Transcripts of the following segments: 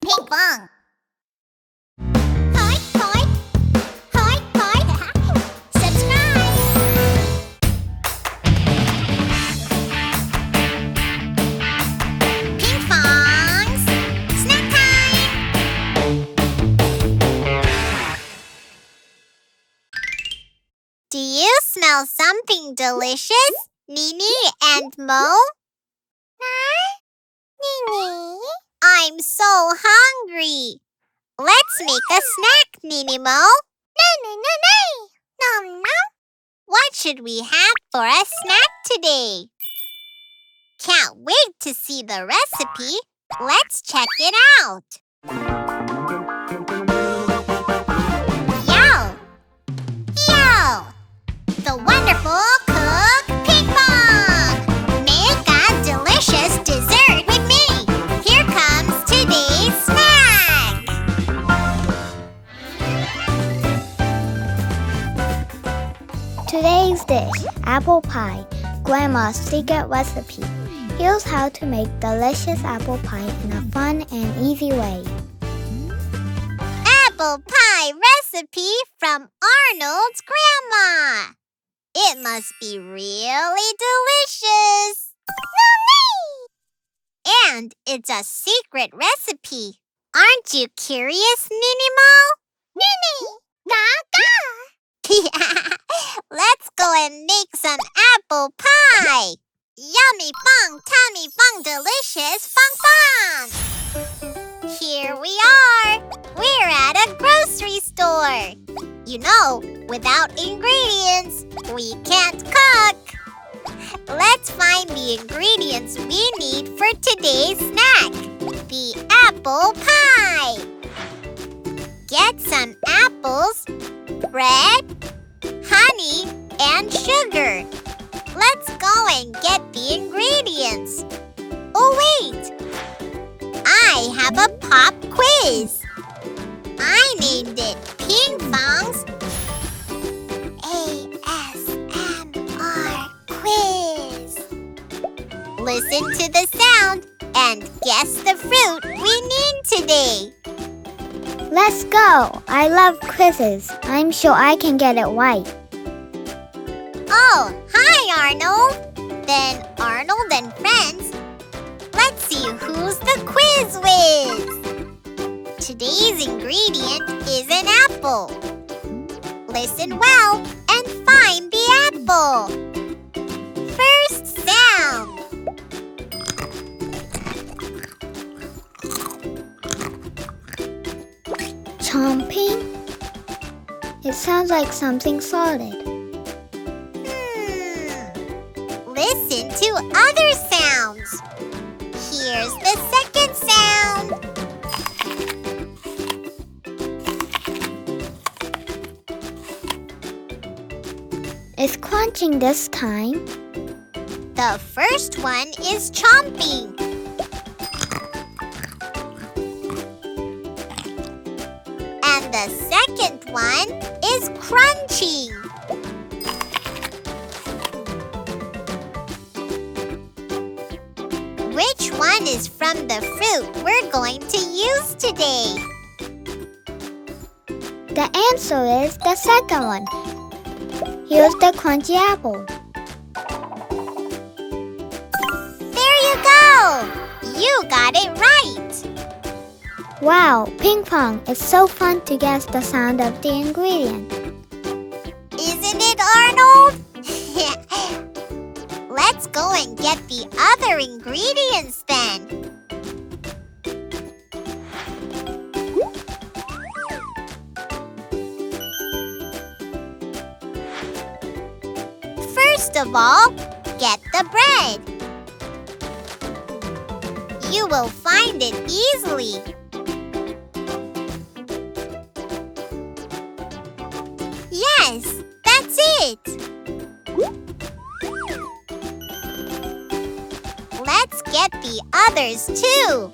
Pinkfong. Hoi, hoi. Hoi, hoi. Subscribe. Pinkfong's snack time. Do you smell something delicious, Nini and Mo? Nini? I'm so hungry. Let's make a snack, Nini Mo. Nom nom. What should we have for a snack today? Can't wait to see the recipe. Let's check it out. Yo! Yo! The wonderful cook Pinkfong! Make a delicious dessert with me. Here comes today's snack. Today's dish, apple pie, Grandma's secret recipe. Here's how to make delicious apple pie in a fun and easy way. Apple pie recipe from Arnold's grandma. It must be really delicious. And it's a secret recipe. Aren't you curious, Nini Mo? Nini! Let's go and make some apple pie. Yummy fun, tummy fun, delicious fun fun. Here we are. We're at a grocery store. You know, without ingredients, we can't cook. Let's find the ingredients we need for today's snack, the apple pie. Get some apples, bread, honey, and sugar. Let's go and get the ingredients. Oh wait! I have a pop quiz. I named it Pinkfong's ASMR quiz. Listen to the sound and guess the fruit we need today. Let's go! I love quizzes. I'm sure I can get it right. Oh, hi Arnold. Then Arnold and friends, let's see who's the quiz with. Today's ingredient is an apple. Listen well and find the apple. First sound. Chomping? It sounds like something solid. Listen to other sounds. Here's the second sound. It's crunching this time. The first one is chomping. And the second one is crunching. Which one is from the fruit we're going to use today? The answer is the second one. Here's the crunchy apple. There you go! You got it right! Wow, Pinkfong, it's so fun to guess the sound of the ingredient. Isn't it, Arnold? Let's go and get the other ingredients then. First of all, get the bread. You will find it easily. Yes, that's it. Let's get the others too.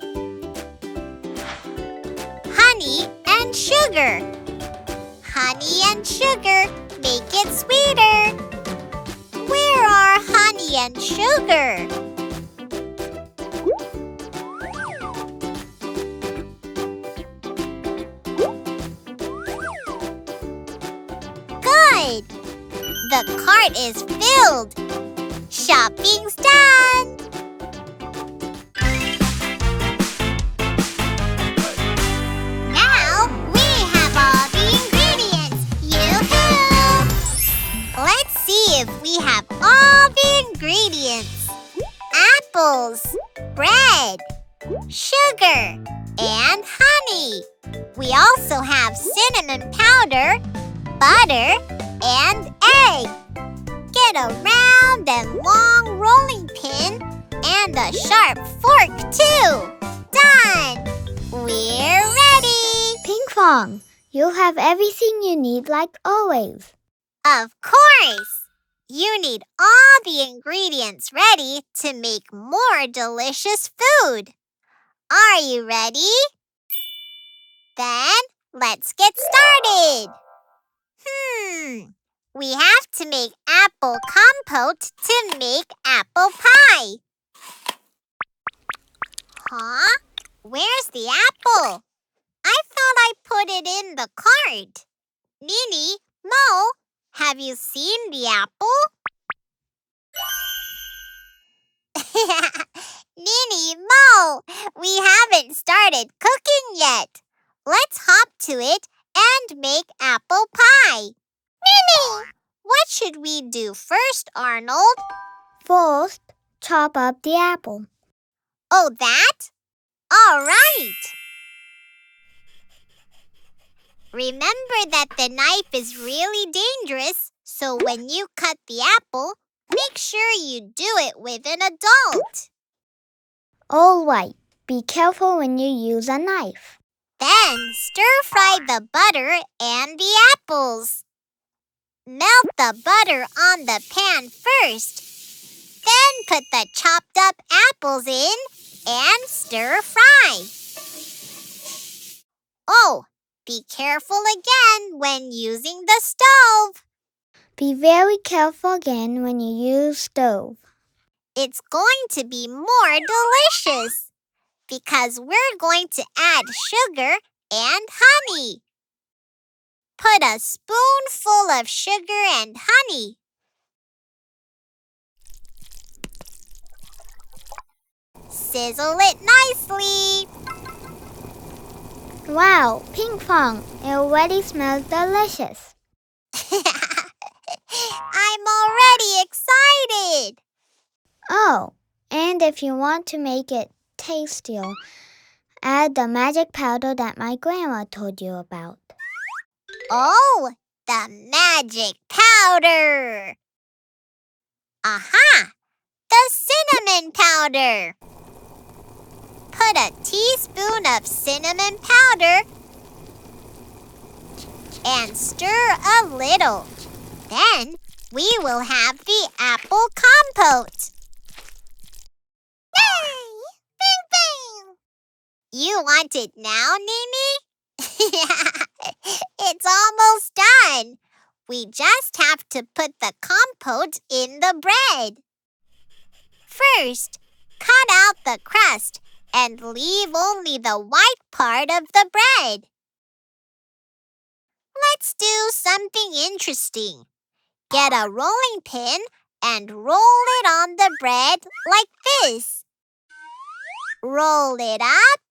Honey and sugar. Honey and sugar make it sweeter. Where are honey and sugar? good! The cart is filled! Shopping's done! Now we have all the ingredients! Yoo-hoo! Let's see if we have all the ingredients. Apples, bread, sugar, and honey. We also have cinnamon powder, butter, and egg. Get a round and long rolling pin and a sharp fork too. Done! We're ready! Pinkfong, you have everything you need like always. Of course! You need all the ingredients ready to make more delicious food. Are you ready? Then let's get started. We have to make apple compote to make apple pie. Huh? Where's the apple? I thought I put it in the cart. Nini, Mo, have you seen the apple? Nini, Mo, we haven't started cooking yet. Let's hop to it and make apple pie. Nini, what should we do first, Arnold? First, chop up the apple. Oh, that? All right. Remember that the knife is really dangerous, so when you cut the apple, make sure you do it with an adult. All right, be careful when you use a knife. Then stir-fry the butter and the apples. Melt the butter on the pan first. Then put the chopped up apples in and stir-fry. Oh, be careful again when using the stove. Be very careful again when you use stove. It's going to be more delicious because we're going to add sugar and honey. Put a spoonful of sugar and honey. Sizzle it nicely. Wow, Pinkfong, it already smells delicious. I'm already excited. Oh, and if you want to make it tastier, add the magic powder that my grandma told you about. Oh, the magic powder. Aha! The cinnamon powder. Put a teaspoon of cinnamon powder and stir a little. Then we will have the apple compote. Yay! Bing, bing! You want it now, Nini? It's almost done. We just have to put the compote in the bread. First, cut out the crust and leave only the white part of the bread. Let's do something interesting. Get a rolling pin and roll it on the bread like this. Roll it up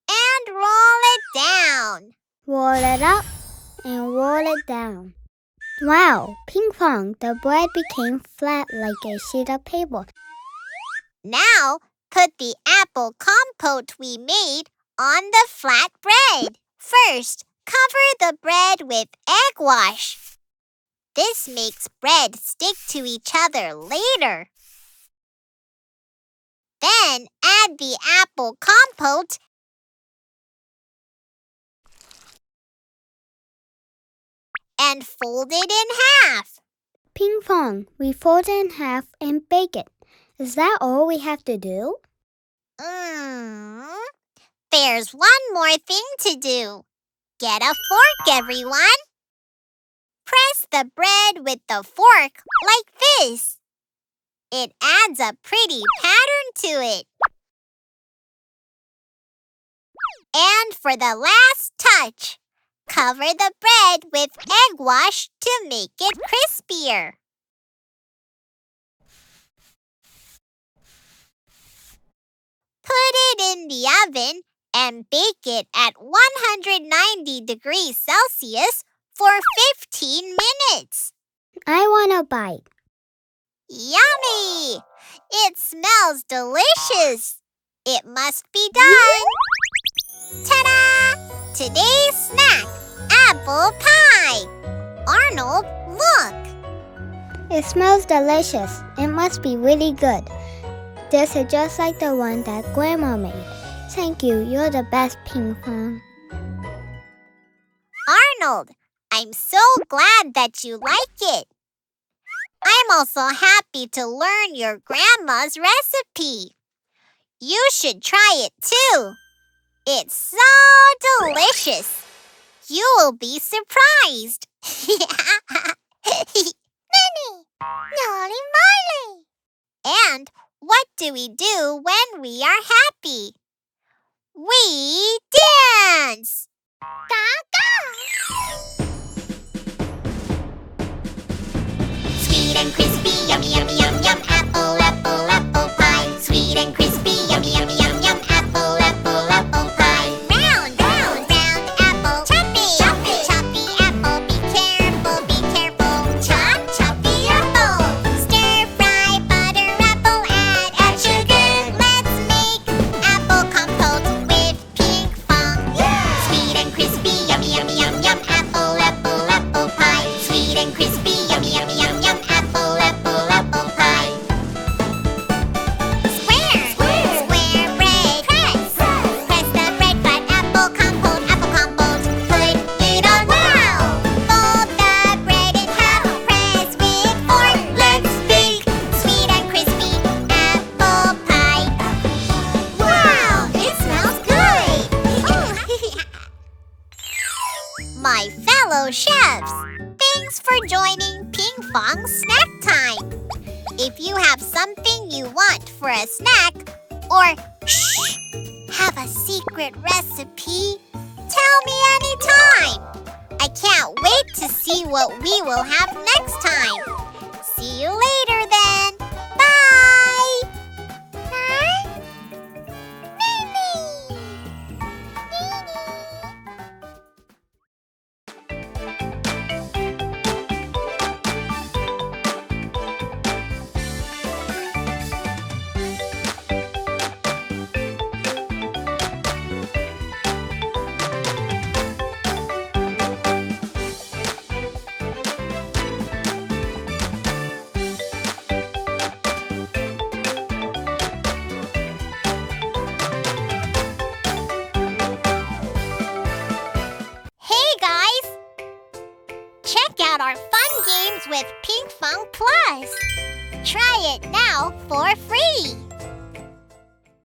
and roll it down. Roll it up and roll it down. Wow, Pinkfong, the bread became flat like a sheet of paper. Now, put the apple compote we made on the flat bread. First, cover the bread with egg wash. This makes bread stick to each other later. Then add the apple compote and fold it in half. Pinkfong, we fold it in half and bake it. Is that all we have to do? There's one more thing to do. Get a fork, everyone. Press the bread with the fork like this. It adds a pretty pattern to it. And for the last touch, Cover the bread with egg wash to make it crispier. Put it in the oven and bake it at 190 degrees Celsius for 15 minutes. I want a bite. Yummy! It smells delicious. It must be done. Ta-da! Today's snack, apple pie. Arnold, look. It smells delicious. It must be really good. This is just like the one that Grandma made. Thank you. You're the best, Pinkfong. Arnold, I'm so glad that you like it. I'm also happy to learn your grandma's recipe. You should try it too. It's so delicious. You will be surprised. Minnie, Nolly Molly. And what do we do when we are happy? We dance. Sweet and crispy, yummy, yummy, yum, yum. Apple, apple, apple pie. Sweet and crispy, yummy, yummy, yum, yum. Apple, apple, apple pie. Round, round, round apple. Choppy, choppy, choppy apple. Be careful, be careful. Chop, choppy apple. Stir fry butter apple. Add sugar. Let's make apple compote with Pinkfong. Sweet and crispy, yummy, yummy, yum, yum. Apple, apple, apple pie. Sweet and crispy, yummy, yummy, yum, yum. Apple, apple, apple pie. Square, square, square bread. Press, press the bread, cut apple compote, apple compote. Put it on round. Fold the bread in half. Press with fork. Let's bake sweet and crispy apple pie. Wow, it smells good. My fellow chefs, thanks for joining Pinkfong Snack Time. If you have something you want for a snack, or shh, have a secret recipe, tell me anytime. I can't wait to see what we will have next time. See you later then. Bye! Huh? Mimi! Hey guys! Check out our fun games with Pinkfong Plus. Try it now for free.